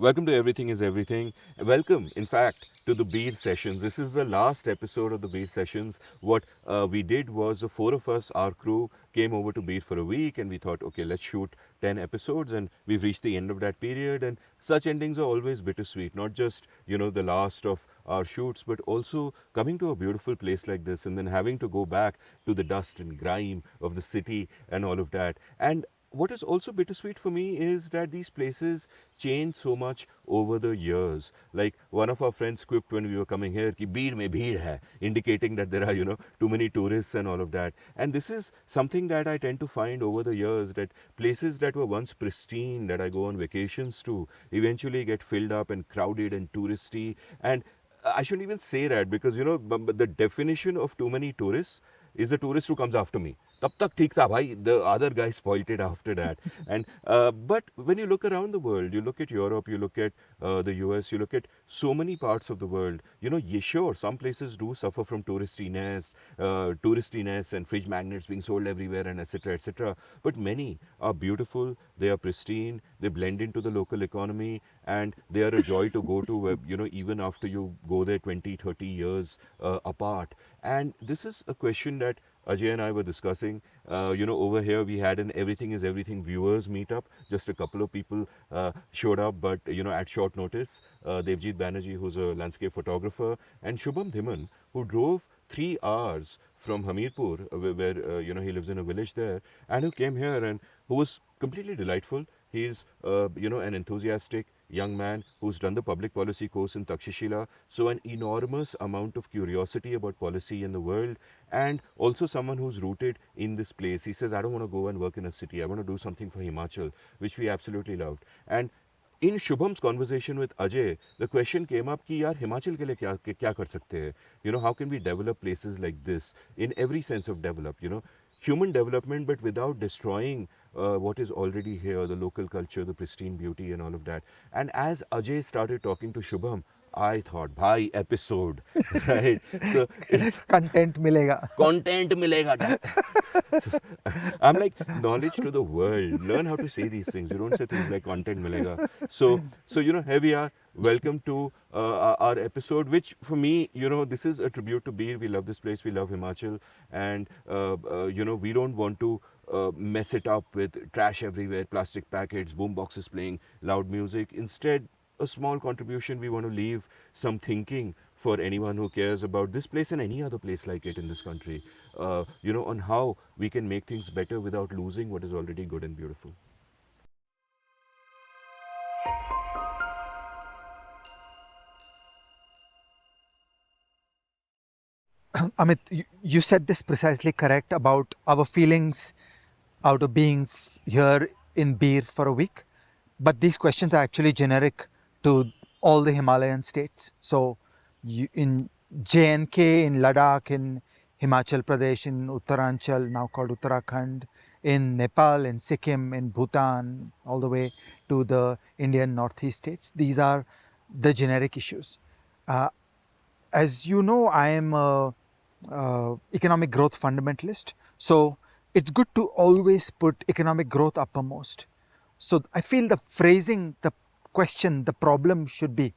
Welcome to Everything is Everything. Welcome, in fact, to the Bir Sessions. This is the last episode of the Bir Sessions. What we did was the four of us, our crew, came over to Bir for a week and we thought, okay, let's shoot 10 episodes. And we've reached the end of that period. And such endings are always bittersweet, not just, the last of our shoots, but also coming to a beautiful place like this and then having to go back to the dust and grime of the city and all of that. And what is also bittersweet for me is that these places change so much over the years. Like one of our friends quipped when we were coming here, ki "Beer mein bheed hai," indicating that there are, too many tourists and all of that. And this is something that I tend to find over the years, that places that were once pristine, that I go on vacations to, eventually get filled up and crowded and touristy. And I shouldn't even say that because, the definition of too many tourists is a tourist who comes after me. तब तक ठीक था भाई. The other guy spoiled it after that. And but when you look around the world, you look at Europe, you look at the US, you look at so many parts of the world. Sure, some places do suffer from touristiness and fridge magnets being sold everywhere and etc. etc. But many are beautiful. They are pristine. They blend into the local economy, and they are a joy to go to. Even after you go there 20, 30 years apart. And this is a question that Ajay and I were discussing. Over here we had an Everything is Everything viewers meetup. Just a couple of people showed up, but at short notice. Devjit Banerjee, who's a landscape photographer, and Shubham Dhiman, who drove 3 hours from Hamirpur, where he lives in a village there, and who came here and who was completely delightful. He's an enthusiastic young man who's done the public policy course in Takshashila. So an enormous amount of curiosity about policy in the world, and also someone who's rooted in this place. He says, I don't want to go and work in a city. I want to do something for Himachal, which we absolutely loved. And in Shubham's conversation with Ajay, the question came up कि यार हिमाचल के लिए क्या कर सकते हैं? How can we develop places like this in every sense of develop? Human development, but without destroying what is already here, the local culture, the pristine beauty, and all of that. And as Ajay started talking to Shubham, I thought, bhai, episode, right? So it's content मिलेगा. content milega. I'm like, knowledge to the world. Learn how to say these things. You don't say things like content milega. So here we are. Welcome to our episode, which for me, this is a tribute to Bir. We love this place. We love Himachal. And, we don't want to mess it up with trash everywhere, plastic packets, boom boxes playing loud music. Instead, a small contribution. We want to leave some thinking for anyone who cares about this place and any other place like it in this country, on how we can make things better without losing what is already good and beautiful. Amit, you said this precisely correct about our feelings out of being here in Bir for a week. But these questions are actually generic to all the Himalayan states. So in J&K, in Ladakh, in Himachal Pradesh, in Uttaranchal, now called Uttarakhand, in Nepal, in Sikkim, in Bhutan, all the way to the Indian Northeast states. These are the generic issues. As you know, I am a economic growth fundamentalist. So it's good to always put economic growth uppermost. So I feel the phrasing, the question, the problem should be,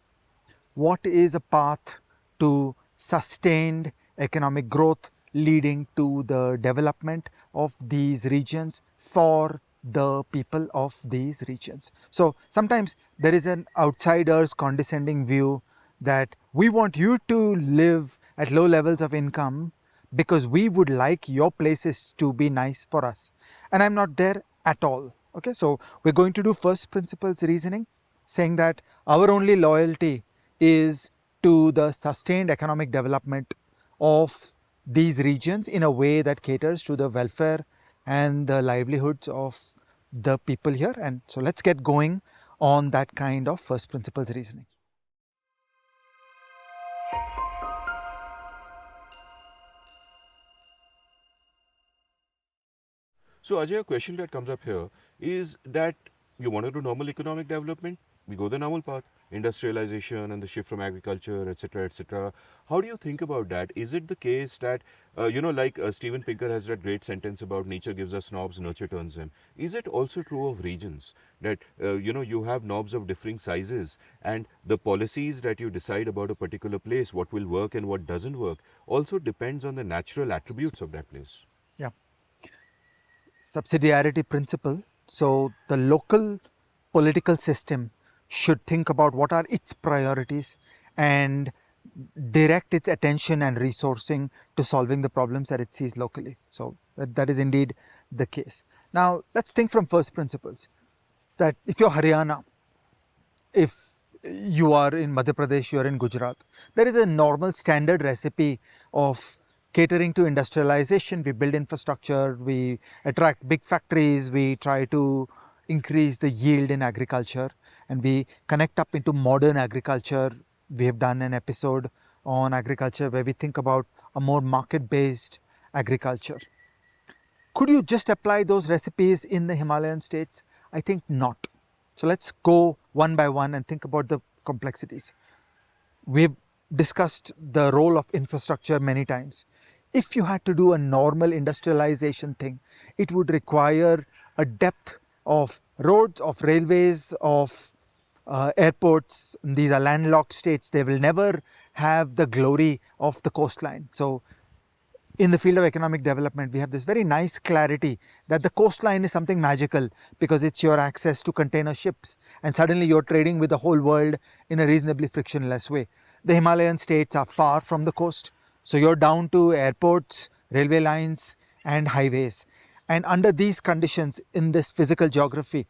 what is a path to sustained economic growth leading to the development of these regions for the people of these regions? So sometimes there is an outsider's condescending view that we want you to live at low levels of income because we would like your places to be nice for us. And I'm not there at all. Okay, so we're going to do first principles reasoning, saying that our only loyalty is to the sustained economic development of these regions in a way that caters to the welfare and the livelihoods of the people here. And so let's get going on that kind of first principles reasoning. So, Ajay, a question that comes up here is that you want to do normal economic development, we go the normal path, industrialization and the shift from agriculture, etc., etc. How do you think about that? Is it the case that, like Steven Pinker has that great sentence about nature gives us knobs, nurture turns them. Is it also true of regions that, you have knobs of differing sizes, and the policies that you decide about a particular place, what will work and what doesn't work, also depends on the natural attributes of that place? Yeah. Subsidiarity principle. So the local political system should think about what are its priorities and direct its attention and resourcing to solving the problems that it sees locally. So that is indeed the case. Now let's think from first principles, that if you're Haryana, if you are in Madhya Pradesh, you are in Gujarat, there is a normal standard recipe of catering to industrialization. We build infrastructure, we attract big factories, we try to increase the yield in agriculture, and we connect up into modern agriculture. We have done an episode on agriculture where we think about a more market-based agriculture. Could you just apply those recipes in the Himalayan states? I think not. So let's go one by one and think about the complexities. We've discussed the role of infrastructure many times. If you had to do a normal industrialization thing, it would require a depth of roads, of railways, of airports. These are landlocked states. They will never have the glory of the coastline. So in the field of economic development, we have this very nice clarity that the coastline is something magical because it's your access to container ships, and suddenly you're trading with the whole world in a reasonably frictionless way. The Himalayan states are far from the coast, so you're down to airports, railway lines, and highways. And under these conditions, in this physical geography,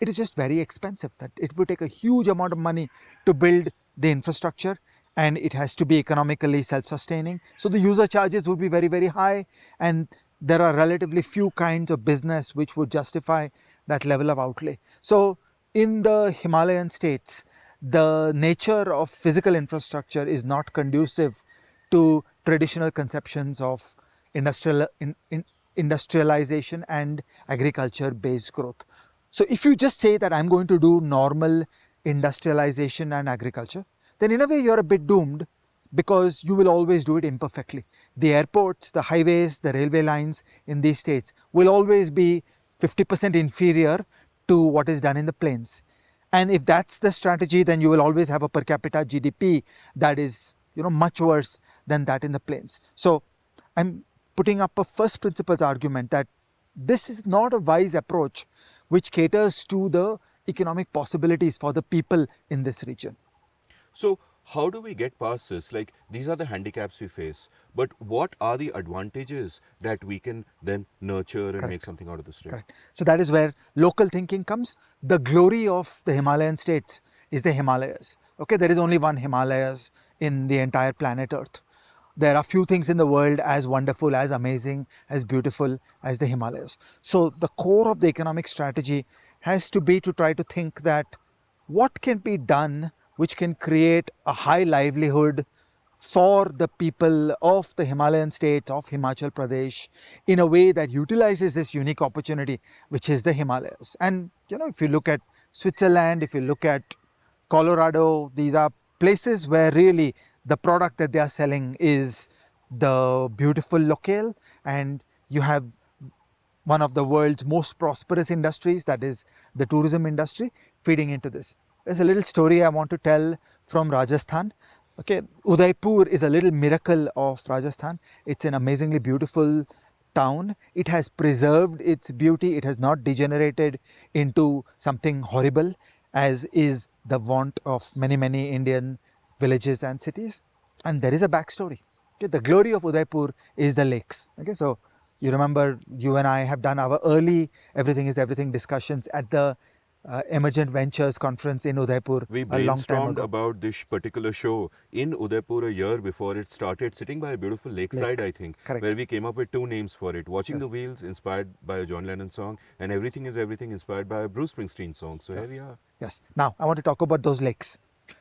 it is just very expensive. That it would take a huge amount of money to build the infrastructure, and it has to be economically self-sustaining. So the user charges would be very, very high, and there are relatively few kinds of business which would justify that level of outlay. So in the Himalayan states, the nature of physical infrastructure is not conducive to traditional conceptions of industrialization and agriculture-based growth. So if you just say that I'm going to do normal industrialization and agriculture, then in a way you're a bit doomed, because you will always do it imperfectly. The airports, the highways, the railway lines in these states will always be 50% inferior to what is done in the plains. And if that's the strategy, then you will always have a per capita GDP that is, much worse than that in the plains. So I'm putting up a first principles argument that this is not a wise approach which caters to the economic possibilities for the people in this region. So, how do we get past this? Like, these are the handicaps we face, but what are the advantages that we can then nurture and make something out of this trip? Correct. So that is where local thinking comes. The glory of the Himalayan states is the Himalayas. Okay, there is only one Himalayas in the entire planet Earth. There are few things in the world as wonderful, as amazing, as beautiful as the Himalayas. So the core of the economic strategy has to be to try to think that what can be done which can create a high livelihood for the people of the Himalayan states, of Himachal Pradesh, in a way that utilizes this unique opportunity, which is the Himalayas. And if you look at Switzerland, if you look at Colorado, these are places where really the product that they are selling is the beautiful locale, and you have one of the world's most prosperous industries, that is the tourism industry, feeding into this. There's a little story I want to tell from Rajasthan. Okay, Udaipur is a little miracle of Rajasthan. It's an amazingly beautiful town. It has preserved its beauty. It has not degenerated into something horrible, as is the want of many, many Indian villages and cities. And there is a backstory. Okay, the glory of Udaipur is the lakes. Okay, so you remember you and I have done our early Everything is Everything discussions at the Emergent Ventures conference in Udaipur We a long time brainstormed ago. about this particular show in Udaipur a year before it started, sitting by a beautiful lakeside, I think, Correct. where we came up with two names for it. Watching Yes. the Wheels, inspired by a John Lennon song, and Everything is Everything, inspired by a Bruce Springsteen song. So here we are. Yes. Now, I want to talk about those lakes.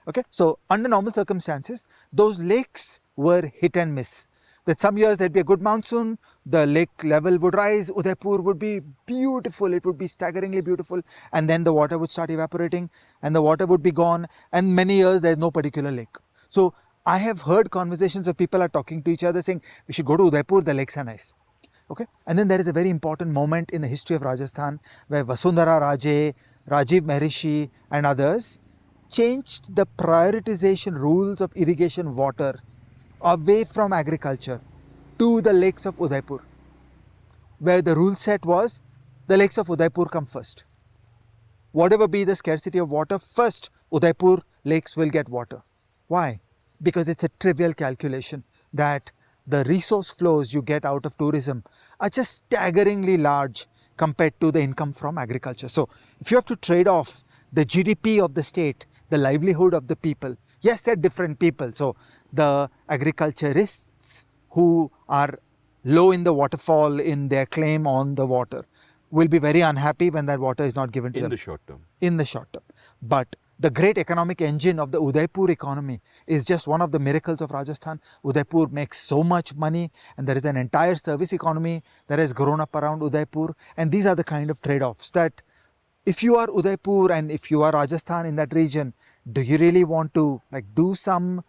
Okay. So, under normal circumstances, those lakes were hit and miss. That some years there'd be a good monsoon, the lake level would rise, Udaipur would be beautiful, it would be staggeringly beautiful, and then the water would start evaporating and the water would be gone, and many years there's no particular lake. So I have heard conversations of people are talking to each other saying, we should go to Udaipur, the lakes are nice. Okay, and then there is a very important moment in the history of Rajasthan where Vasundhara Raje, Rajiv Maharishi and others changed the prioritization rules of irrigation water away from agriculture to the lakes of Udaipur, where the rule set was the lakes of Udaipur come first. Whatever be the scarcity of water, first Udaipur lakes will get water. Why? Because it's a trivial calculation that the resource flows you get out of tourism are just staggeringly large compared to the income from agriculture. So if you have to trade off the GDP of the state, the livelihood of the people, yes, they're different people. So the agriculturists who are low in the waterfall in their claim on the water will be very unhappy when that water is not given to them. In the short term. In the short term. But the great economic engine of the Udaipur economy is just one of the miracles of Rajasthan. Udaipur makes so much money, and there is an entire service economy that has grown up around Udaipur. And these are the kind of trade-offs that if you are Udaipur and if you are Rajasthan in that region, do you really want to do some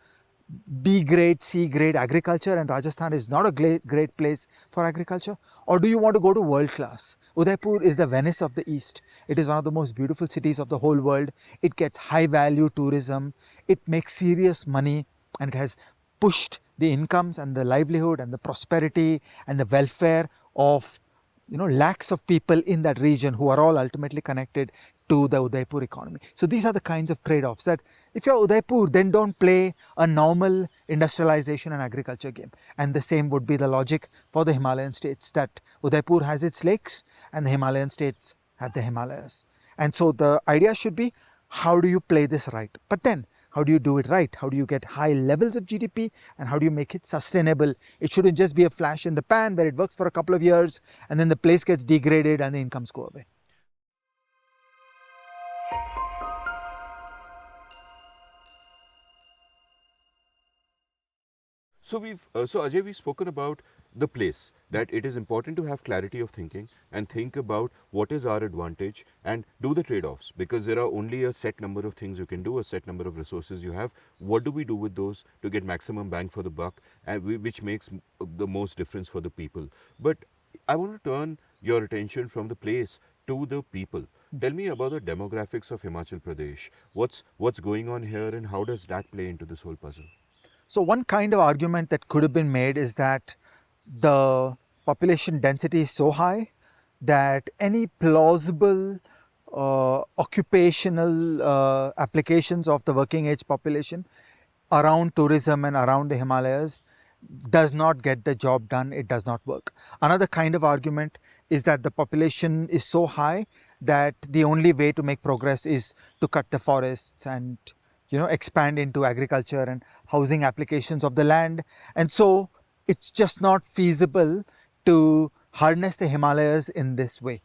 B grade, C grade agriculture, and Rajasthan is not a great place for agriculture? Or do you want to go to world class? Udaipur is the Venice of the East. It is one of the most beautiful cities of the whole world. It gets high value tourism. It makes serious money, and it has pushed the incomes and the livelihood and the prosperity and the welfare of lakhs of people in that region who are all ultimately connected to the Udaipur economy. So these are the kinds of trade-offs that if you're Udaipur, then don't play a normal industrialization and agriculture game. And the same would be the logic for the Himalayan states, that Udaipur has its lakes and the Himalayan states have the Himalayas. And so the idea should be, how do you play this right? But then, how do you do it right? How do you get high levels of GDP, and how do you make it sustainable? It shouldn't just be a flash in the pan where it works for a couple of years and then the place gets degraded and the incomes go away. So Ajay, we've spoken about the place, that it is important to have clarity of thinking and think about what is our advantage and do the trade-offs, because there are only a set number of things you can do, a set number of resources you have. What do we do with those to get maximum bang for the buck, and which makes the most difference for the people? But I want to turn your attention from the place to the people. Tell me about the demographics of Himachal Pradesh. What's going on here, and how does that play into this whole puzzle? So one kind of argument that could have been made is that the population density is so high that any plausible occupational applications of the working age population around tourism and around the Himalayas does not get the job done, it does not work. Another kind of argument is that the population is so high that the only way to make progress is to cut the forests and expand into agriculture and housing applications of the land. And so it's just not feasible to harness the Himalayas in this way.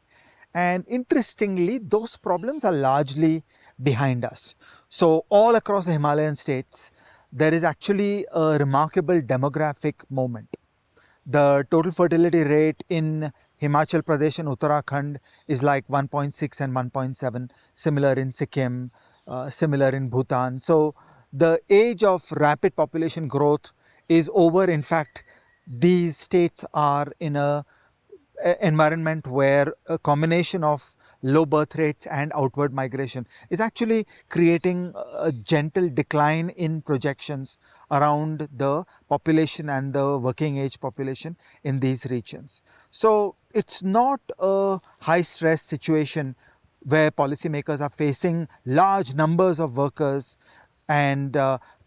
And interestingly, those problems are largely behind us. So all across the Himalayan states, there is actually a remarkable demographic moment. The total fertility rate in Himachal Pradesh and Uttarakhand is like 1.6 and 1.7, similar in Sikkim, similar in Bhutan. So the age of rapid population growth is over. In fact, these states are in a environment where a combination of low birth rates and outward migration is actually creating a gentle decline in projections around the population and the working age population in these regions. So it's not a high stress situation where policymakers are facing large numbers of workers and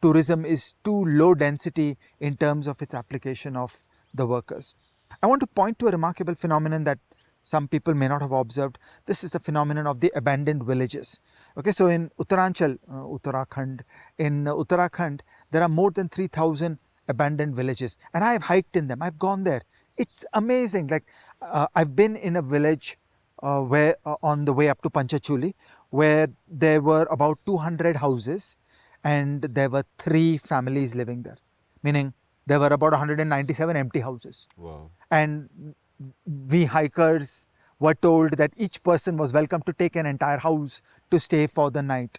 tourism is too low density in terms of its application of the workers. I want to point to a remarkable phenomenon that some people may not have observed. This is the phenomenon of the abandoned villages. Okay, so in Uttarakhand, there are more than 3,000 abandoned villages, and I have hiked in them. I've gone there. It's amazing. Like I've been in a village where on the way up to Panchachuli, where there were about 200 houses, and there were 3 families living there. Meaning there were about 197 empty houses. Wow. And we hikers were told that each person was welcome to take an entire house to stay for the night.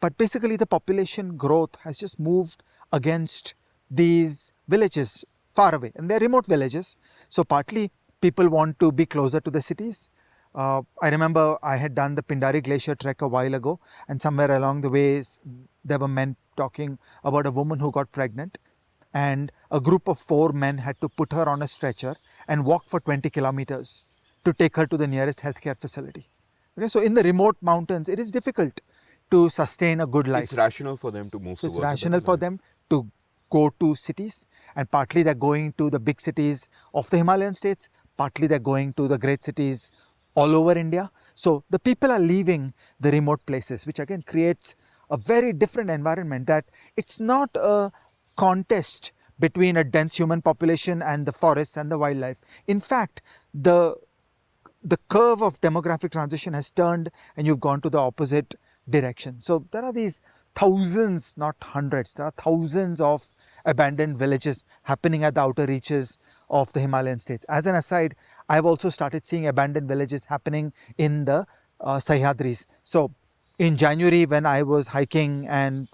But basically, the population growth has just moved against these villages far away, and they're remote villages. So, partly people want to be closer to the cities. I remember I had done the Pindari Glacier trek a while ago, and somewhere along the way, there were men talking about a woman who got pregnant, and a group of 4 men had to put her on a stretcher and walk for 20 kilometers to take her to the nearest healthcare facility. Okay, so in the remote mountains, it is difficult to sustain a good life. It's rational for them to move So it's towards a rational better for life. them to go to cities, and partly they're going to the big cities of the Himalayan states, partly they're going to the great cities all over India. So the people are leaving the remote places, which again creates a very different environment, that it's not a contest between a dense human population and the forests and the wildlife. In fact, the curve of demographic transition has turned and you've gone to the opposite direction. So there are these thousands, not hundreds, there are thousands of abandoned villages happening at the outer reaches of the Himalayan states. As an aside, I've also started seeing abandoned villages happening in the Sahyadris. So in January, when I was hiking, and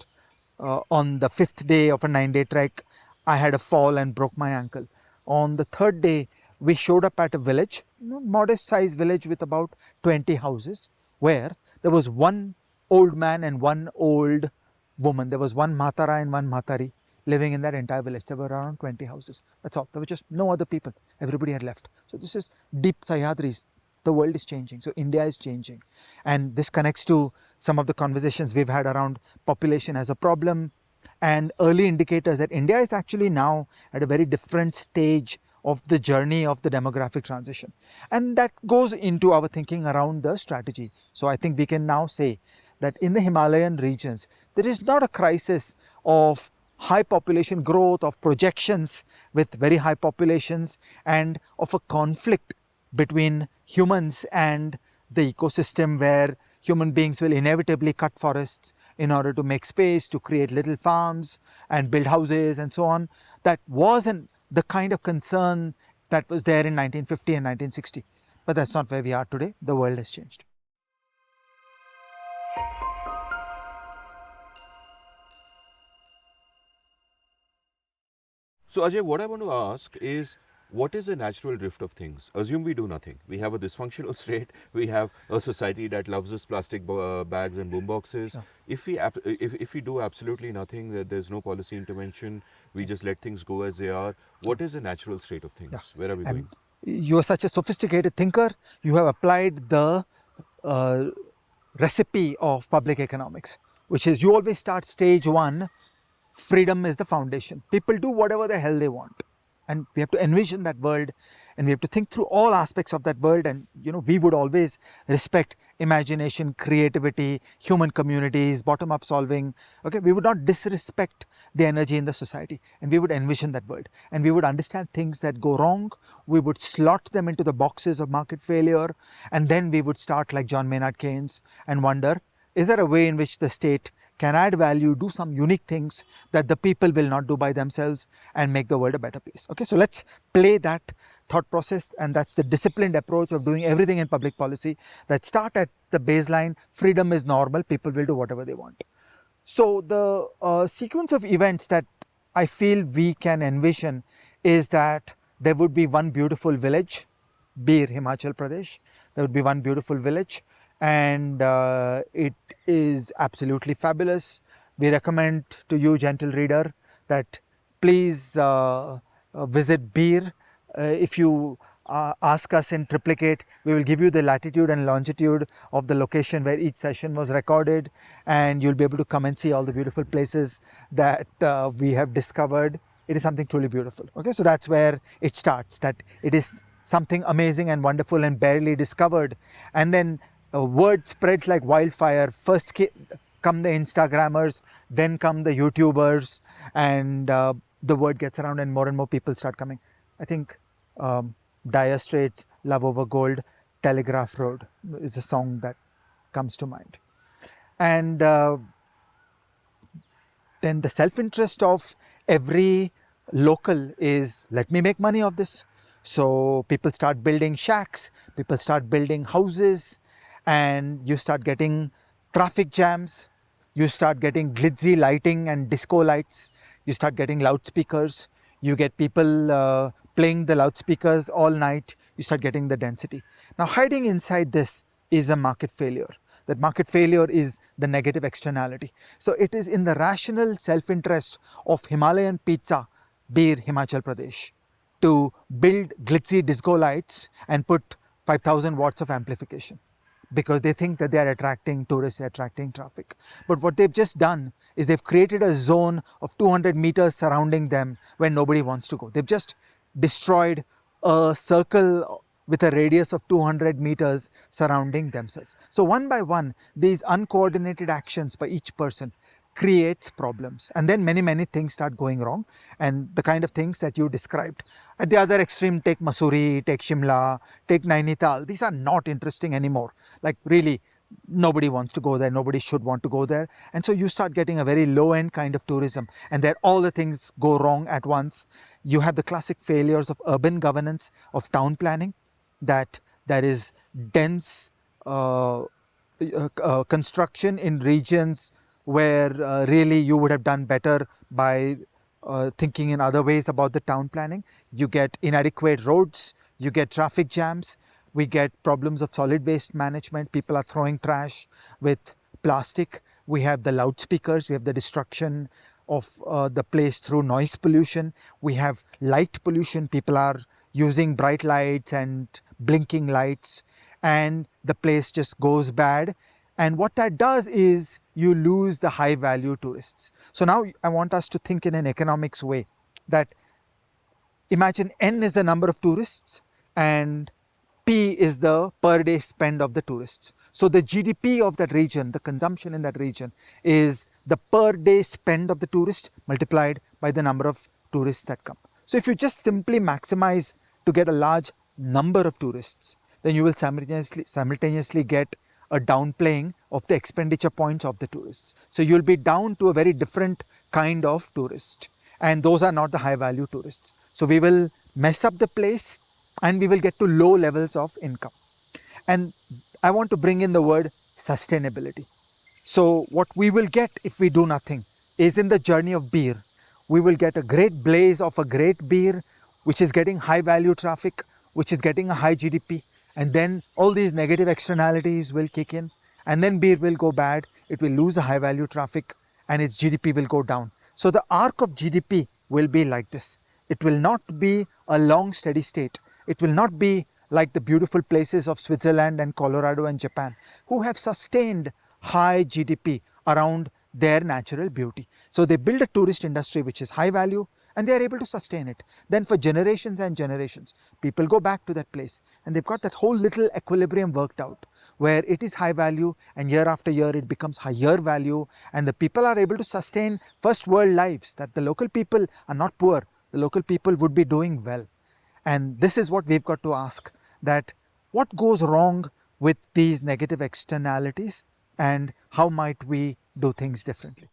on the 5th day of a 9-day trek, I had a fall and broke my ankle. On the 3rd day, we showed up at a village, modest sized village with about 20 houses, where there was one old man and one old woman. There was one Matara and one Matari living in that entire village. There were around 20 houses. That's all. There were just no other people. Everybody had left. So this is deep Sahyadris. The world is changing. So India is changing. And this connects to some of the conversations we've had around population as a problem, and early indicators that India is actually now at a very different stage of the journey of the demographic transition. And that goes into our thinking around the strategy. So I think we can now say that in the Himalayan regions, there is not a crisis of high population growth, of projections with very high populations, and of a conflict between humans and the ecosystem, where human beings will inevitably cut forests in order to make space, to create little farms and build houses and so on. That wasn't the kind of concern that was there in 1950 and 1960. But that's not where we are today. The world has changed. So, Ajay, what I want to ask is, what is the natural drift of things? Assume we do nothing. We have a dysfunctional state. We have a society that loves us plastic bags and boomboxes. Yeah. If we do absolutely nothing, there's no policy intervention. We just let things go as they are. What is the natural state of things? Yeah. Where are we going? You are such a sophisticated thinker. You have applied the recipe of public economics, which is you always start stage 1. Freedom is the foundation. People do whatever the hell they want, and we have to envision that world, and we have to think through all aspects of that world. And we would always respect imagination, creativity, human communities, bottom up solving. Okay, we would not disrespect the energy in the society, and we would envision that world, and we would understand things that go wrong. We would slot them into the boxes of market failure, and then we would start like John Maynard Keynes and wonder, is there a way in which the state can add value, do some unique things that the people will not do by themselves, and make the world a better place. Okay, so let's play that thought process, and that's the disciplined approach of doing everything in public policy, that start at the baseline. Freedom is normal, people will do whatever they want. So the sequence of events that I feel we can envision is that there would be one beautiful village, Bir, Himachal Pradesh. There would be one beautiful village, and it is absolutely fabulous. We recommend to you, gentle reader, that please visit Bir. If you ask us in triplicate, we will give you the latitude and longitude of the location where each session was recorded, and you'll be able to come and see all the beautiful places that we have discovered. It is something truly beautiful. Okay, so that's where it starts, that it is something amazing and wonderful and barely discovered, and then word spreads like wildfire. First come the Instagrammers, then come the YouTubers, and the word gets around and more people start coming. I think Dire Straits' Love Over Gold, Telegraph Road is a song that comes to mind. And then the self-interest of every local is, let me make money of this. So people start building shacks, people start building houses, and you start getting traffic jams, you start getting glitzy lighting and disco lights, you start getting loudspeakers, you get people playing the loudspeakers all night, you start getting the density. Now, hiding inside this is a market failure. That market failure is the negative externality. So it is in the rational self-interest of Himalayan pizza, Bir Himachal Pradesh, to build glitzy disco lights and put 5,000 watts of amplification, because they think that they are attracting tourists, attracting traffic. But what they've just done is they've created a zone of 200 meters surrounding them where nobody wants to go. They've just destroyed a circle with a radius of 200 meters surrounding themselves. So one by one, these uncoordinated actions by each person creates problems, and then many things start going wrong, and the kind of things that you described. At the other extreme, take Mussoorie, take Shimla, take Nainital. These are not interesting anymore. Like, really, nobody wants to go there, nobody should want to go there, and so you start getting a very low end kind of tourism, and there all the things go wrong at once. You have the classic failures of urban governance, of town planning, that there is dense construction in regions where really you would have done better by thinking in other ways about the town planning. You get inadequate roads, you get traffic jams, we get problems of solid waste management. People are throwing trash with plastic. We have the loudspeakers, we have the destruction of the place through noise pollution. We have light pollution. People are using bright lights and blinking lights, and the place just goes bad. And what that does is you lose the high value tourists. So now I want us to think in an economics way, that imagine N is the number of tourists and P is the per day spend of the tourists. So the GDP of that region, the consumption in that region, is the per day spend of the tourist multiplied by the number of tourists that come. So if you just simply maximize to get a large number of tourists, then you will simultaneously get a downplaying of the expenditure points of the tourists. So you'll be down to a very different kind of tourist, and those are not the high value tourists. So we will mess up the place and we will get to low levels of income. And I want to bring in the word sustainability. So what we will get if we do nothing is, in the journey of beer, we will get a great blaze of a great beer which is getting high value traffic, which is getting a high GDP, and then all these negative externalities will kick in, and then beer will go bad, it will lose a high value traffic, and its GDP will go down. So the arc of GDP will be like this. It will not be a long steady state. It will not be like the beautiful places of Switzerland and Colorado and Japan, who have sustained high GDP around their natural beauty. So they build a tourist industry which is high value, and they are able to sustain it. Then for generations and generations, people go back to that place, and they've got that whole little equilibrium worked out, where it is high value and year after year it becomes higher value, and the people are able to sustain first world lives, that the local people are not poor, the local people would be doing well. And this is what we've got to ask, that what goes wrong with these negative externalities, and how might we do things differently?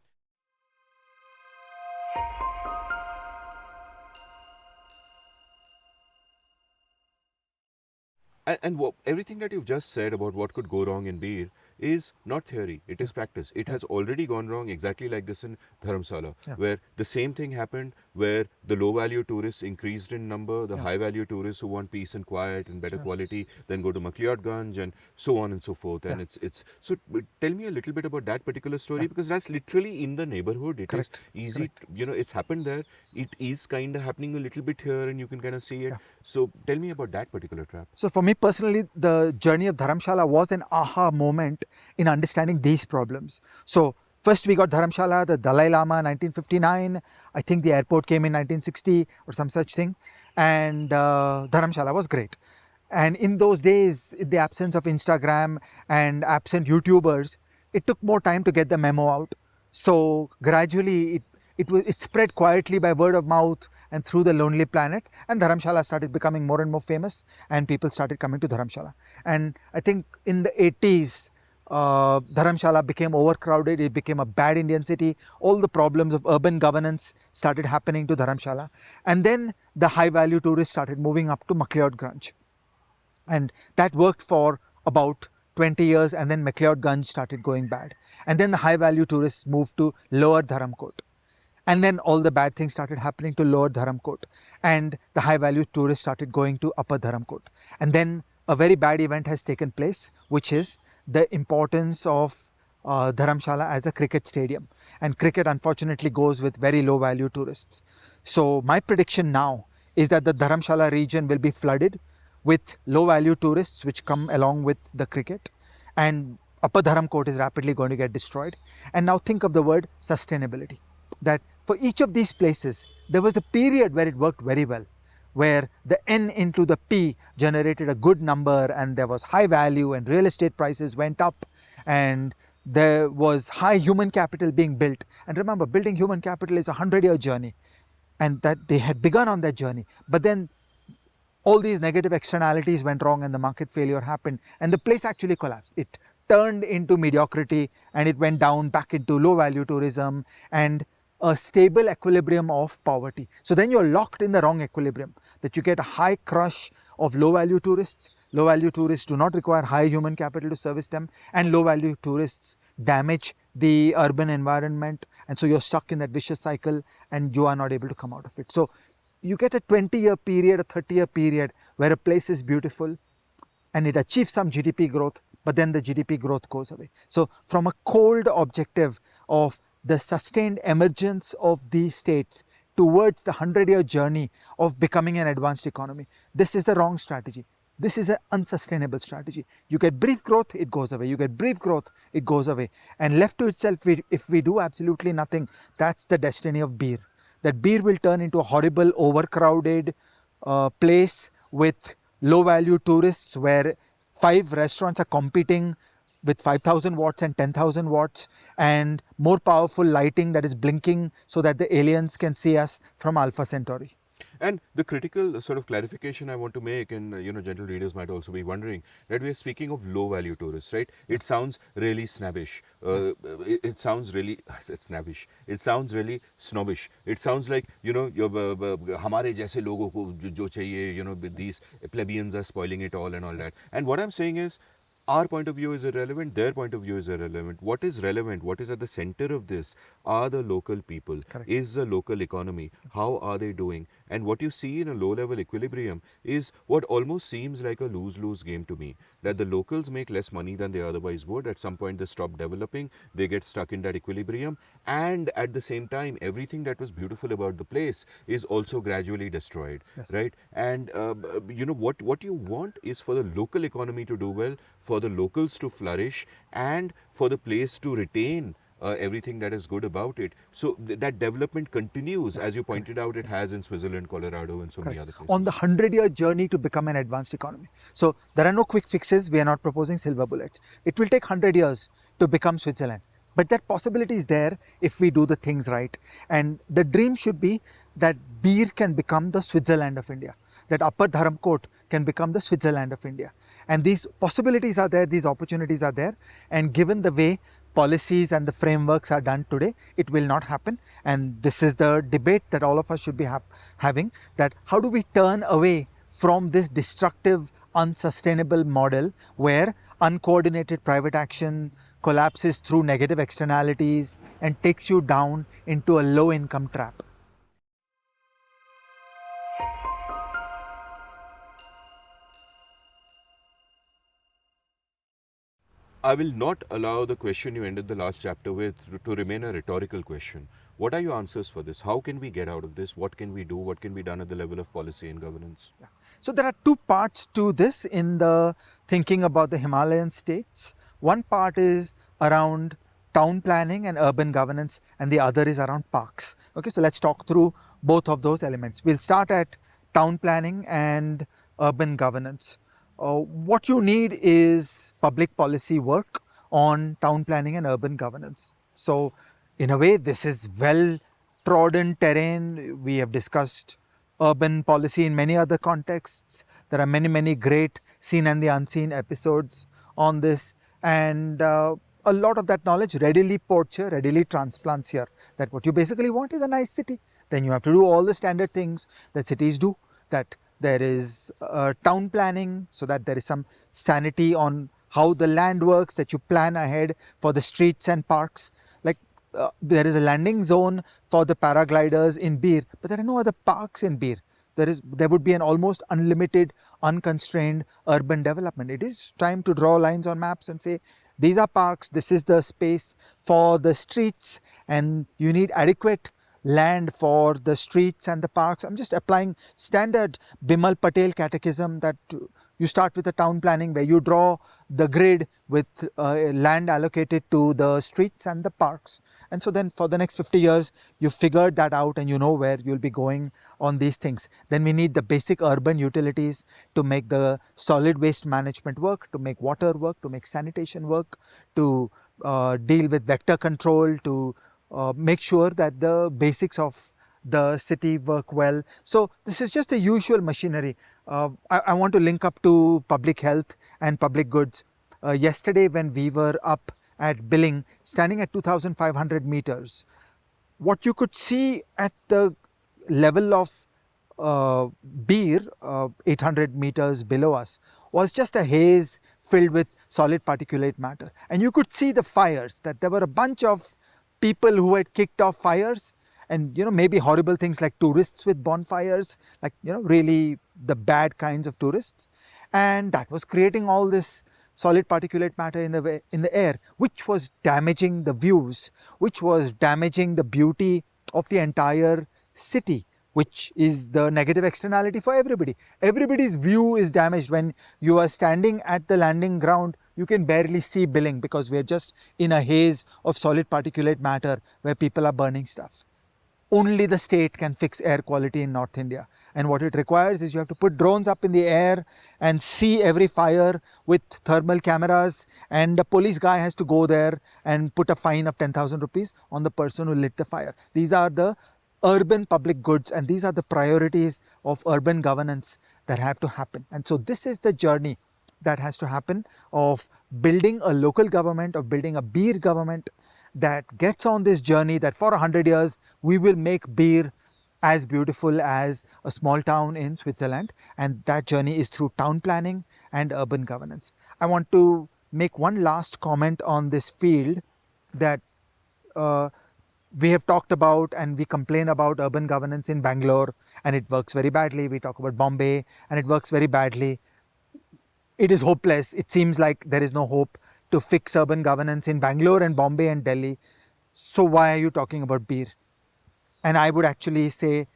And everything that you've just said about what could go wrong in beer is not theory, it is practice. It has already gone wrong exactly like this in Dharamshala, where the same thing happened, where the low value tourists increased in number, the high value tourists who want peace and quiet and better quality then go to Ganj and so on and so forth. And it's so tell me a little bit about that particular story, because that's literally in the neighborhood. It is easy, it's happened there. It is kind of happening a little bit here, and you can kind of see it. So tell me about that particular trap. So for me personally, the journey of Dharamshala was an aha moment in understanding these problems. So first we got Dharamshala, the Dalai Lama, 1959. I think the airport came in 1960 or some such thing. And Dharamshala was great. And in those days, in the absence of Instagram and absent YouTubers, it took more time to get the memo out. So gradually it spread quietly by word of mouth and through the Lonely Planet, and Dharamshala started becoming more and more famous, and people started coming to Dharamshala. And I think in the 80s, Dharamshala became overcrowded, it became a bad Indian city, all the problems of urban governance started happening to Dharamshala. And then the high value tourists started moving up to McLeodganj. And that worked for about 20 years, and then McLeodganj started going bad. And then the high value tourists moved to lower Dharamkot. And then all the bad things started happening to lower Dharamkot. And the high value tourists started going to upper Dharamkot. And then a very bad event has taken place, which is the importance of Dharamshala as a cricket stadium. And cricket unfortunately goes with very low value tourists. So my prediction now is that the Dharamshala region will be flooded with low value tourists which come along with the cricket, and upper Dharamkot is rapidly going to get destroyed. And now think of the word sustainability, that for each of these places there was a period where it worked very well, where the N into the P generated a good number, and there was high value and real estate prices went up, and there was high human capital being built. And remember, building human capital is a 100-year journey, and that they had begun on that journey. But then all these negative externalities went wrong and the market failure happened, and the place actually collapsed. It turned into mediocrity, and it went down back into low value tourism and a stable equilibrium of poverty. So then you're locked in the wrong equilibrium, that you get a high crush of low value tourists. Low value tourists do not require high human capital to service them, and low value tourists damage the urban environment, and so you're stuck in that vicious cycle and you are not able to come out of it. So you get a 20-year period, a 30-year period where a place is beautiful and it achieves some GDP growth, but then the GDP growth goes away. So from a cold objective of the sustained emergence of these states towards the 100-year journey of becoming an advanced economy, this is the wrong strategy. This is an unsustainable strategy. You get brief growth, it goes away. You get brief growth, it goes away. And left to itself, if we do absolutely nothing, that's the destiny of Bir. That Bir will turn into a horrible, overcrowded place with low value tourists, where 5 restaurants are competing with 5,000 watts and 10,000 watts and more powerful lighting that is blinking so that the aliens can see us from Alpha Centauri. And the critical sort of clarification I want to make, and gentle readers might also be wondering, that we are speaking of low value tourists, right? It sounds really snobbish. It sounds really snobbish. It sounds really snobbish. It sounds like, हमारे जैसे लोगों को जो चाहिए, these plebeians are spoiling it all and all that. And what I'm saying is, our point of view is irrelevant, their point of view is irrelevant. What is relevant, what is at the center of this are the local people. Correct. Is the local economy, how are they doing? And what you see in a low level equilibrium is what almost seems like a lose-lose game to me. That the locals make less money than they otherwise would. At some point they stop developing, they get stuck in that equilibrium, and at the same time everything that was beautiful about the place is also gradually destroyed. Yes. Right? And what you want is for the local economy to do well, for the locals to flourish, and for the place to retain everything that is good about it. So that development continues, as you pointed out, it has in Switzerland, Colorado, and so many other places. On the 100-year journey to become an advanced economy. So there are no quick fixes. We are not proposing silver bullets. It will take 100 years to become Switzerland. But that possibility is there if we do the things right. And the dream should be that Bir can become the Switzerland of India, that Upper Dharamkot can become the Switzerland of India. And these possibilities are there, these opportunities are there. And given the way policies and the frameworks are done today, it will not happen. And this is the debate that all of us should be having, that how do we turn away from this destructive, unsustainable model where uncoordinated private action collapses through negative externalities and takes you down into a low income trap. I will not allow the question you ended the last chapter with to remain a rhetorical question. What are your answers for this? How can we get out of this? What can we do? What can be done at the level of policy and governance? Yeah. So there are 2 parts to this in the thinking about the Himalayan states. One part is around town planning and urban governance, and the other is around parks. Okay, so let's talk through both of those elements. We'll start at town planning and urban governance. What you need is public policy work on town planning and urban governance. So in a way, this is well trodden terrain. We have discussed urban policy in many other contexts. There are many great seen and the unseen episodes on this. and a lot of that knowledge readily ports here, readily transplants here. That what you basically want is a nice city. Then you have to do all the standard things that cities do, that there is town planning, so that there is some sanity on how the land works, that you plan ahead for the streets and parks. Like there is a landing zone for the paragliders in Bir, but there are no other parks in Bir. There would be an almost unlimited, unconstrained urban development. It is time to draw lines on maps and say, these are parks, this is the space for the streets, and you need adequate land for the streets and the parks. I'm just applying standard Bimal Patel catechism, that you start with the town planning where you draw the grid with land allocated to the streets and the parks. And so then for the next 50 years, you've figured that out and you know where you'll be going on these things. Then we need the basic urban utilities to make the solid waste management work, to make water work, to make sanitation work, to deal with vector control, to make sure that the basics of the city work well. So this is just the usual machinery. I want to link up to public health and public goods. Yesterday when we were up at Billing, standing at 2,500 meters, what you could see at the level of Bir, 800 meters below us, was just a haze filled with solid particulate matter. And you could see the fires, that there were a bunch of people who had kicked off fires, and maybe horrible things like tourists with bonfires, like really the bad kinds of tourists, and that was creating all this solid particulate matter in the air, which was damaging the views, which was damaging the beauty of the entire city, which is the negative externality for everybody. Everybody's view is damaged. When you are standing at the landing ground, you can barely see Billing because we are just in a haze of solid particulate matter where people are burning stuff. Only the state can fix air quality in North India, and what it requires is you have to put drones up in the air and see every fire with thermal cameras, and the police guy has to go there and put a fine of 10,000 rupees on the person who lit the fire. These are the urban public goods, and these are the priorities of urban governance that have to happen. And so this is the journey that has to happen, of building a local government, of building a Bir government that gets on this journey, that for 100 years we will make Bir as beautiful as a small town in Switzerland, and that journey is through town planning and urban governance. I want to make one last comment on this field, that we have talked about and we complain about urban governance in Bangalore and it works very badly. We talk about Bombay and it works very badly. It is hopeless. It seems like there is no hope to fix urban governance in Bangalore and Bombay and Delhi. So why are you talking about Bir? And I would actually say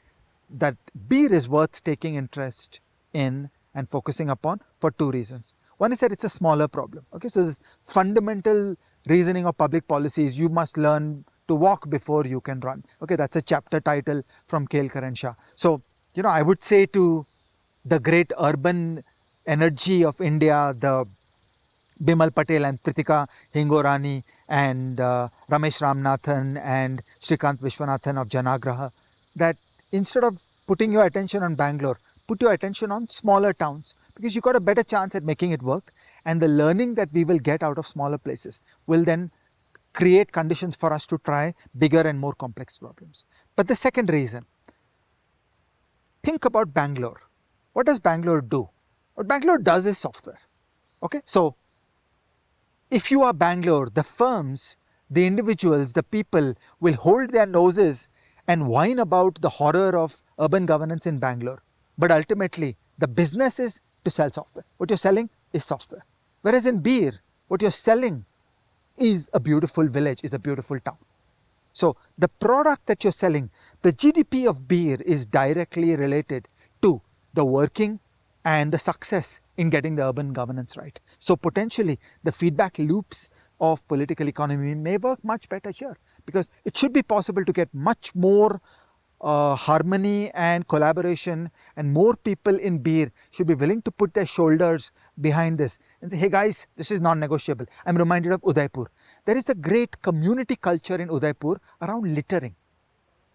that Bir is worth taking interest in and focusing upon for two reasons. One is that it's a smaller problem. Okay, so this fundamental reasoning of public policies, you must learn to walk before you can run. Okay, that's a chapter title from Kelkar and Shah. So, I would say to the great urban energy of India, the Bimal Patel and Pritika Hingorani and Ramesh Ramnathan and Shrikant Vishwanathan of Janagraha, that instead of putting your attention on Bangalore, put your attention on smaller towns, because you got a better chance at making it work, and the learning that we will get out of smaller places will then create conditions for us to try bigger and more complex problems. But the second reason, think about Bangalore. What does Bangalore do? What Bangalore does is software. Okay, so if you are Bangalore, the firms, the individuals, the people will hold their noses and whine about the horror of urban governance in Bangalore. But ultimately, the business is to sell software. What you're selling is software. Whereas in Bir, what you're selling is a beautiful village, is a beautiful town. So the product that you're selling, the GDP of Bir is directly related to the working and the success in getting the urban governance right. So potentially the feedback loops of political economy may work much better here, because it should be possible to get much more harmony and collaboration, and more people in Bir should be willing to put their shoulders behind this and say, hey guys, this is non-negotiable. I'm reminded of Udaipur. There is a great community culture in Udaipur around littering.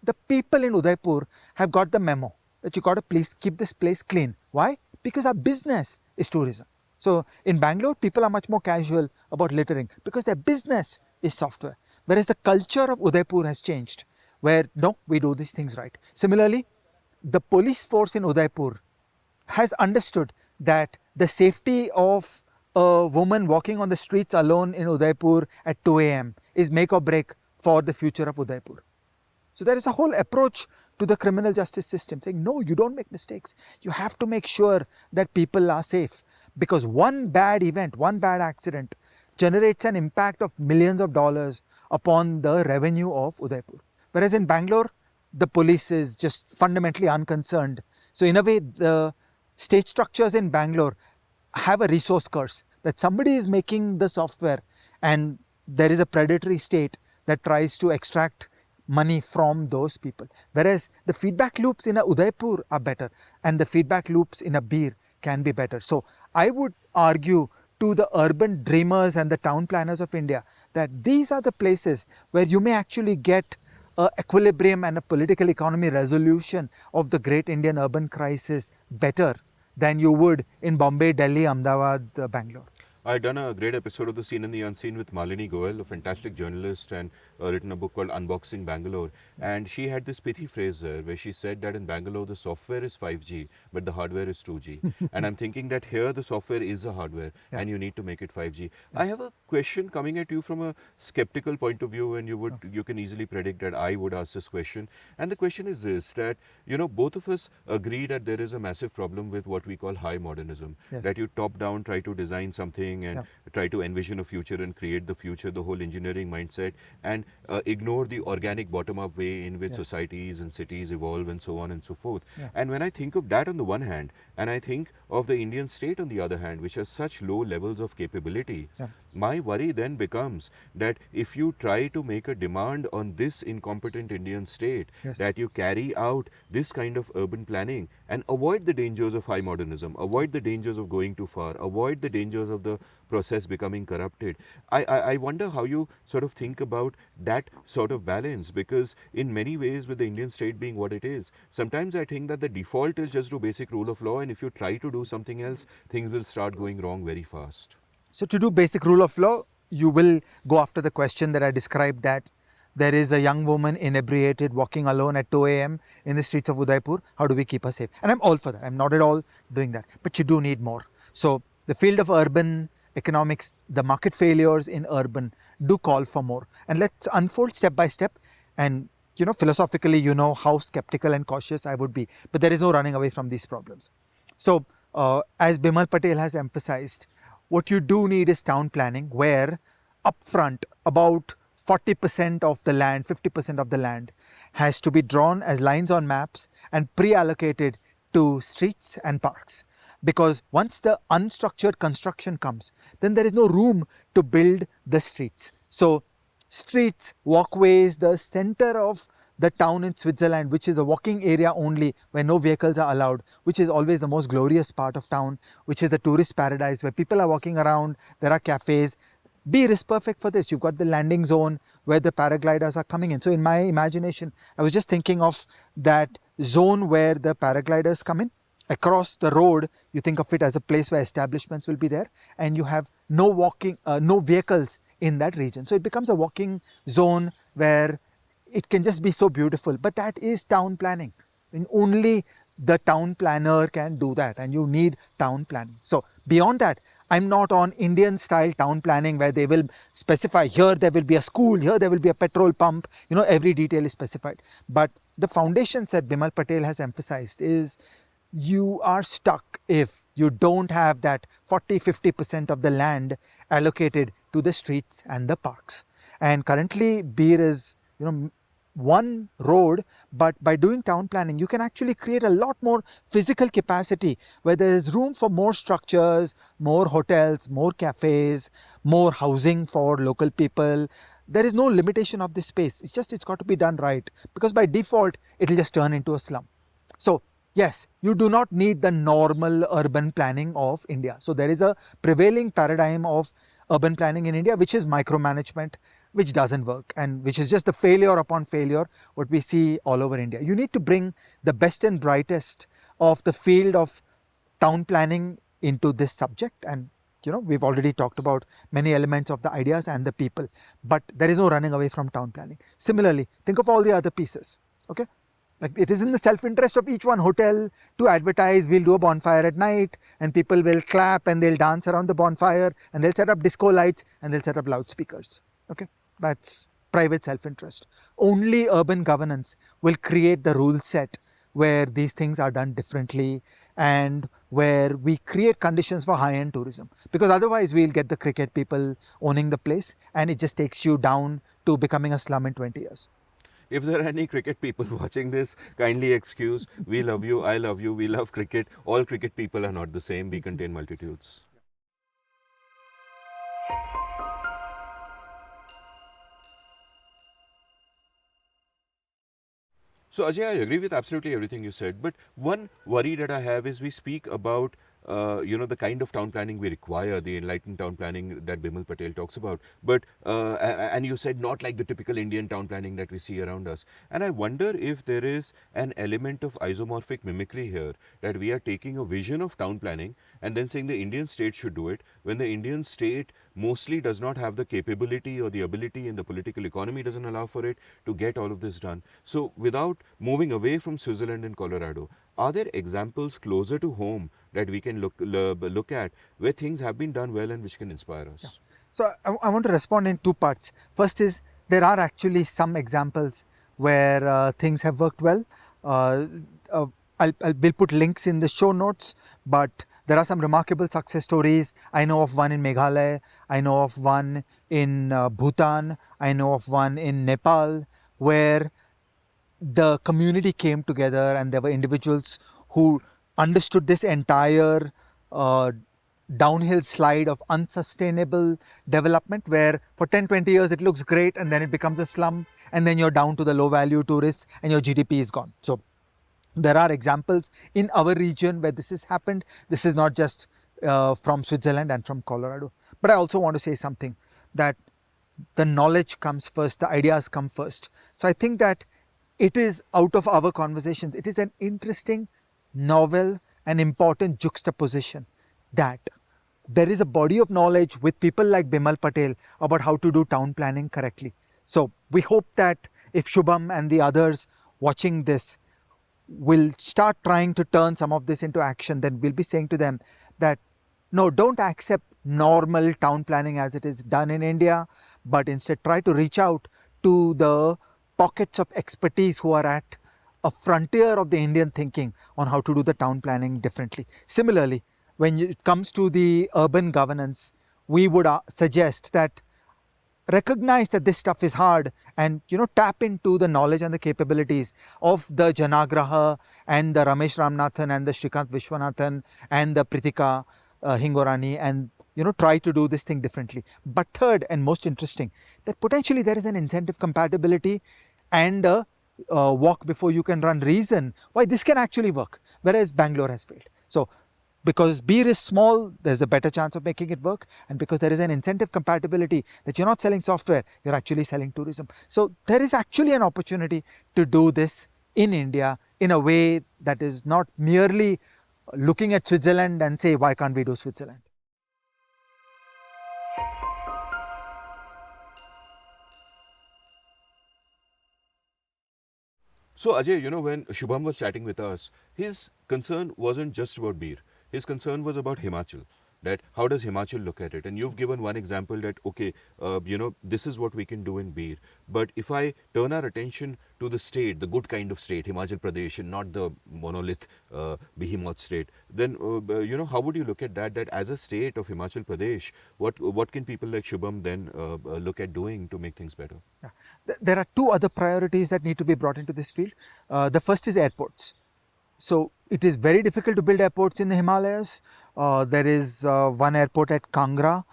The people in Udaipur have got the memo that you got to please keep this place clean. Why? Because our business is tourism. So in Bangalore, people are much more casual about littering because their business is software. Whereas the culture of Udaipur has changed, where no, we do these things right. Similarly, the police force in Udaipur has understood that the safety of a woman walking on the streets alone in Udaipur at 2 a.m. is make or break for the future of Udaipur. So there is a whole approach to the criminal justice system saying, no, you don't make mistakes. You have to make sure that people are safe, because one bad event, one bad accident generates an impact of millions of dollars upon the revenue of Udaipur. Whereas in Bangalore, the police is just fundamentally unconcerned. So in a way, the state structures in Bangalore have a resource curse, that somebody is making the software and there is a predatory state that tries to extract money from those people. Whereas the feedback loops in a Udaipur are better, and the feedback loops in a Bir can be better. So I would argue to the urban dreamers and the town planners of India that these are the places where you may actually get a equilibrium and a political economy resolution of the great Indian urban crisis better than you would in Bombay, Delhi, Ahmedabad, Bangalore. I'd done a great episode of The Seen and the Unseen with Malini Goel, a fantastic journalist, and written a book called Unboxing Bangalore. And she had this pithy phrase there where she said that in Bangalore the software is 5G, but the hardware is 2G. And I'm thinking that here the software is a hardware, and you need to make it 5G. I have a question coming at you from a skeptical point of view, and you can easily predict that I would ask this question. And the question is this: that both of us agree that there is a massive problem with what we call high modernism. Yes. That you top down try to design something and try to envision a future and create the future, the whole engineering mindset, and ignore the organic bottom-up way in which societies and cities evolve and so on and so forth. And when I think of that on the one hand, and I think of the Indian state on the other hand, which has such low levels of capability, my worry then becomes that if you try to make a demand on this incompetent Indian state, that you carry out this kind of urban planning and avoid the dangers of high modernism, avoid the dangers of going too far, avoid the dangers of the process becoming corrupted. I wonder how you sort of think about that sort of balance, because in many ways, with the Indian state being what it is, sometimes I think that the default is just do basic rule of law, and if you try to do something else, things will start going wrong very fast. So to do basic rule of law, you will go after the question that I described, that there is a young woman inebriated walking alone at 2 a.m. in the streets of Udaipur. How do we keep her safe? And I'm all for that. I'm not at all doing that. But you do need more. So the field of urban economics, the market failures in urban do call for more. And let's unfold step by step. And philosophically, how skeptical and cautious I would be. But there is no running away from these problems. So as Bimal Patel has emphasized, what you do need is town planning, where upfront about 40% of the land, 50% of the land has to be drawn as lines on maps and pre-allocated to streets and parks. Because once the unstructured construction comes, then there is no room to build the streets. So streets, walkways, the center of the town in Switzerland, which is a walking area only, where no vehicles are allowed, which is always the most glorious part of town, which is the tourist paradise where people are walking around, there are cafes. Bir is perfect for this. You've got the landing zone where the paragliders are coming in. So in my imagination, I was just thinking of that zone where the paragliders come in. Across the road, you think of it as a place where establishments will be there, and you have no vehicles in that region. So it becomes a walking zone where it can just be so beautiful. But that is town planning. And only the town planner can do that, and you need town planning. So beyond that, I'm not on Indian style town planning where they will specify here there will be a school, here there will be a petrol pump, every detail is specified. But the foundations that Bimal Patel has emphasized is you are stuck if you don't have that 40-50% of the land allocated to the streets and the parks. And currently Bir is one road, but by doing town planning, you can actually create a lot more physical capacity where there is room for more structures, more hotels, more cafes, more housing for local people. There is no limitation of this space. It's got to be done right, because by default, it will just turn into a slum. So yes, you do not need the normal urban planning of India. So there is a prevailing paradigm of urban planning in India, which is micromanagement, which doesn't work, and which is just the failure upon failure what we see all over India. You need to bring the best and brightest of the field of town planning into this subject, and we've already talked about many elements of the ideas and the people, but there is no running away from town planning. Similarly, think of all the other pieces. Okay, like it is in the self-interest of each one hotel to advertise, we'll do a bonfire at night and people will clap and they'll dance around the bonfire and they'll set up disco lights and they'll set up loudspeakers. Okay, that's private self-interest. Only urban governance will create the rule set where these things are done differently and where we create conditions for high-end tourism, because otherwise we'll get the cricket people owning the place and it just takes you down to becoming a slum in 20 years. If there are any cricket people watching this, kindly excuse. We love you, I love you, we love cricket. All cricket people are not the same. We contain multitudes. So Ajay, I agree with absolutely everything you said, but one worry that I have is we speak about the kind of town planning we require, the enlightened town planning that Bimal Patel talks about. But and you said not like the typical Indian town planning that we see around us. And I wonder if there is an element of isomorphic mimicry here, that we are taking a vision of town planning and then saying the Indian state should do it, when the Indian state mostly does not have the capability or the ability, and the political economy doesn't allow for it to get all of this done. So without moving away from Switzerland and Colorado, are there examples closer to home that we can look at where things have been done well and which can inspire us? Yeah. So I want to respond in two parts. First is, there are actually some examples where things have worked well. We'll put links in the show notes, but there are some remarkable success stories. I know of one in Meghalaya, I know of one in Bhutan, I know of one in Nepal, where the community came together and there were individuals who understood this entire downhill slide of unsustainable development, where for 10-20 years it looks great and then it becomes a slum and then you're down to the low value tourists and your GDP is gone. So there are examples in our region where this has happened. This is not just from Switzerland and from Colorado. But I also want to say something, that the knowledge comes first, the ideas come first. So I think that it is out of our conversations, it is an interesting, novel and important juxtaposition that there is a body of knowledge with people like Bimal Patel about how to do town planning correctly. So we hope that if Shubham and the others watching this will start trying to turn some of this into action, then we'll be saying to them that no, don't accept normal town planning as it is done in India, but instead try to reach out to the pockets of expertise who are at a frontier of the Indian thinking on how to do the town planning differently. Similarly, when it comes to the urban governance, we would suggest that recognize that this stuff is hard and tap into the knowledge and the capabilities of the Janagraha and the Ramesh Ramnathan and the Shrikant Vishwanathan and the Pritika Hingorani, and try to do this thing differently. But third and most interesting, that potentially there is an incentive compatibility and a walk before you can run reason why this can actually work, whereas Bangalore has failed. So because Bir is small, there's a better chance of making it work, and because there is an incentive compatibility that you're not selling software, you're actually selling tourism. So there is actually an opportunity to do this in India in a way that is not merely looking at Switzerland and say, why can't we do Switzerland? So Ajay, when Shubham was chatting with us, his concern wasn't just about Bir. His concern was about Himachal. That how does Himachal look at it? And you've given one example that, okay, this is what we can do in Bir. But if I turn our attention to the state, the good kind of state, Himachal Pradesh, and not the monolith behemoth state, then, how would you look at that? That as a state of Himachal Pradesh, what can people like Shubham then look at doing to make things better? Yeah. There are two other priorities that need to be brought into this field. The first is airports. So it is very difficult to build airports in the Himalayas. There is one airport at Kangra.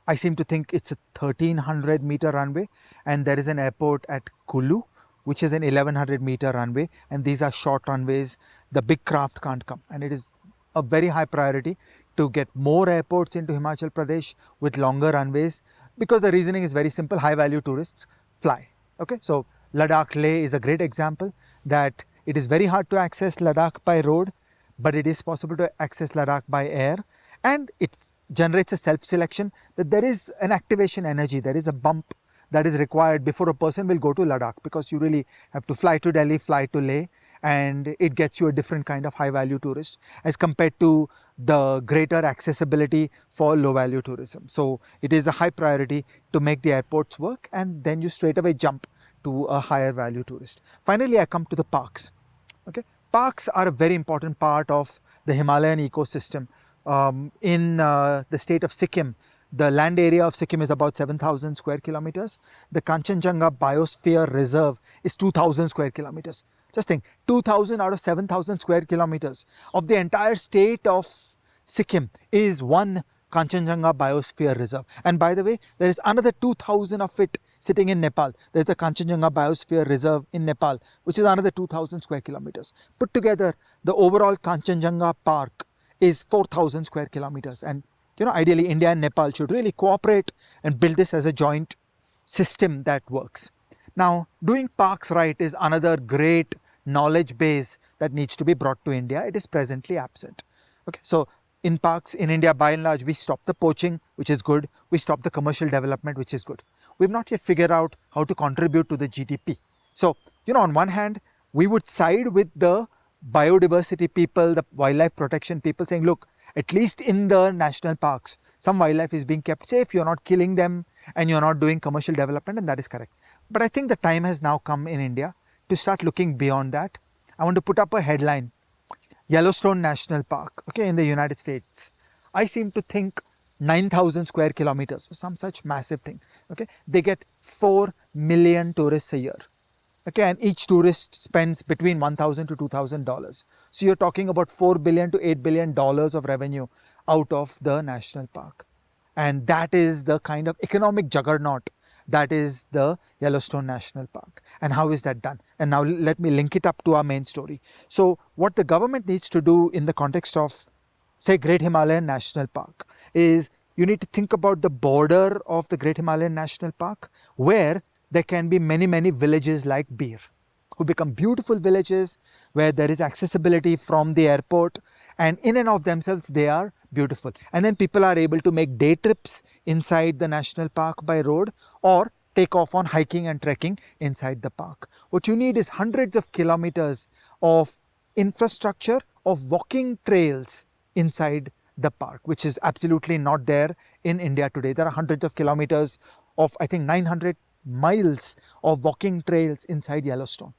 I seem to think it's a 1300 meter runway, and there is an airport at Kulu, which is an 1100 meter runway, and these are short runways. The big craft can't come, and it is a very high priority to get more airports into Himachal Pradesh with longer runways, because the reasoning is very simple: high value tourists fly. Okay, so Ladakh Leh is a great example that it is very hard to access Ladakh by road, but it is possible to access Ladakh by air, and it's generates a self-selection, that there is an activation energy, there is a bump that is required before a person will go to Ladakh, because you really have to fly to Delhi, fly to Leh, and it gets you a different kind of high value tourist as compared to the greater accessibility for low value tourism. So it is a high priority to make the airports work, and then you straight away jump to a higher value tourist. Finally, I come to the parks. Okay, parks are a very important part of the Himalayan ecosystem. In the state of Sikkim, the land area of Sikkim is about 7,000 square kilometers. The Kanchenjunga Biosphere Reserve is 2,000 square kilometers. Just think, 2,000 out of 7,000 square kilometers of the entire state of Sikkim is one Kanchenjunga Biosphere Reserve. And by the way, there is another 2,000 of it sitting in Nepal. There's the Kanchenjunga Biosphere Reserve in Nepal, which is another 2,000 square kilometers. Put together, the overall Kanchenjunga Park is 4,000 square kilometers. And ideally, India and Nepal should really cooperate and build this as a joint system that works. Now, doing parks right is another great knowledge base that needs to be brought to India. It is presently absent. Okay, so in parks in India, by and large, we stop the poaching, which is good. We stop the commercial development, which is good. We've not yet figured out how to contribute to the GDP. So, on one hand, we would side with the biodiversity people, the wildlife protection people, saying, look, at least in the national parks, some wildlife is being kept safe, you're not killing them, and you're not doing commercial development, and that is correct. But I think the time has now come in India to start looking beyond that. I want to put up a headline: Yellowstone National Park, okay, in the United States. I seem to think 9,000 square kilometers, or some such massive thing, okay. They get 4 million tourists a year, okay, and each tourist spends between $1,000 to $2,000. So you're talking about $4 billion to $8 billion of revenue out of the national park. And that is the kind of economic juggernaut that is the Yellowstone National Park. And how is that done? And now let me link it up to our main story. So what the government needs to do in the context of, say, Great Himalayan National Park is, you need to think about the border of the Great Himalayan National Park, where there can be many, many villages like Bir, who become beautiful villages where there is accessibility from the airport, and in and of themselves they are beautiful. And then people are able to make day trips inside the national park by road, or take off on hiking and trekking inside the park. What you need is hundreds of kilometers of infrastructure of walking trails inside the park, which is absolutely not there in India today. There are hundreds of kilometers of, I think, 900 miles of walking trails inside Yellowstone.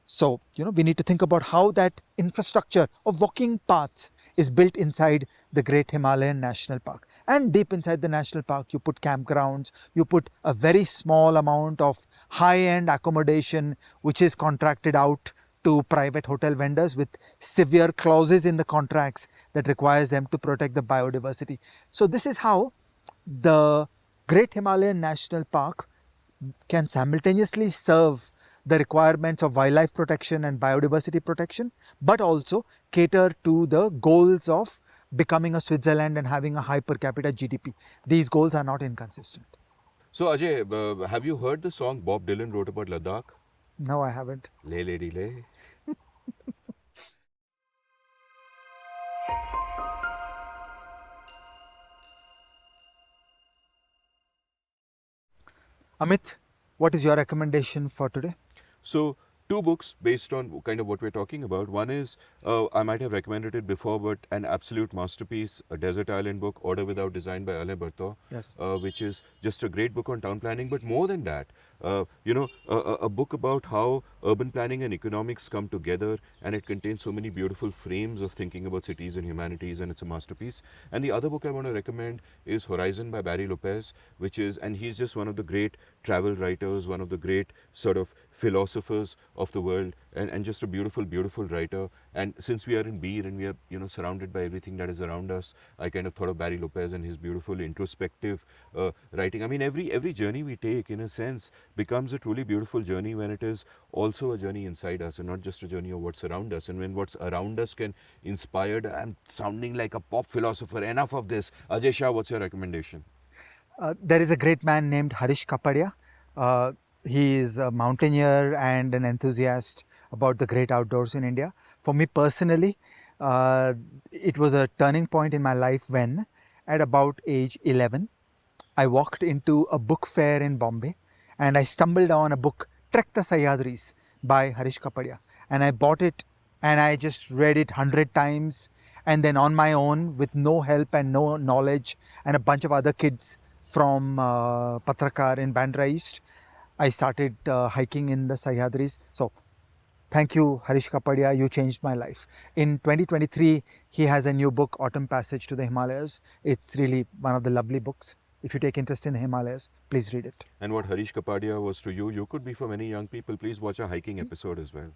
So, we need to think about how that infrastructure of walking paths is built inside the Great Himalayan National Park. And deep inside the national park, you put campgrounds, you put a very small amount of high-end accommodation, which is contracted out to private hotel vendors with severe clauses in the contracts that requires them to protect the biodiversity. So this is how the Great Himalayan National Park can simultaneously serve the requirements of wildlife protection and biodiversity protection, but also cater to the goals of becoming a Switzerland and having a high per capita GDP. These goals are not inconsistent. So Ajay, have you heard the song Bob Dylan wrote about Ladakh? No, I haven't. Leh lady leh. Amit, what is your recommendation for today? So, two books based on kind of what we're talking about. One is, I might have recommended it before, but an absolute masterpiece, a desert island book, Order Without Design by Alain Berthaud, Yes. which is just a great book on town planning. But more than that, a book about how urban planning and economics come together, and it contains so many beautiful frames of thinking about cities and humanities, and it's a masterpiece. And the other book I want to recommend is Horizon by Barry Lopez, which is, and he's just one of the great travel writers, one of the great sort of philosophers of the world, and just a beautiful, beautiful writer. And since we are in Bir and we are, surrounded by everything that is around us, I kind of thought of Barry Lopez and his beautiful introspective writing. I mean, every journey we take, in a sense, becomes a truly beautiful journey when it is also a journey inside us and not just a journey of what's around us. And when what's around us can inspire, I'm sounding like a pop philosopher. Enough of this. Ajay Shah, what's your recommendation? There is a great man named Harish Kapadia. He is a mountaineer and an enthusiast about the great outdoors in India. For me personally, it was a turning point in my life when, at about age 11. I walked into a book fair in Bombay and I stumbled on a book, Trek the Sahyadris by Harish Kapadia. And I bought it and I just read it 100 times. And then on my own, with no help and no knowledge, and a bunch of other kids from Patrakar in Bandra East, I started hiking in the Sahyadris. So thank you, Harish Kapadia. You changed my life. In 2023, he has a new book, Autumn Passage to the Himalayas. It's really one of the lovely books. If you take interest in the Himalayas, please read it. And what Harish Kapadia was to you, you could be for many young people. Please watch a hiking episode as well.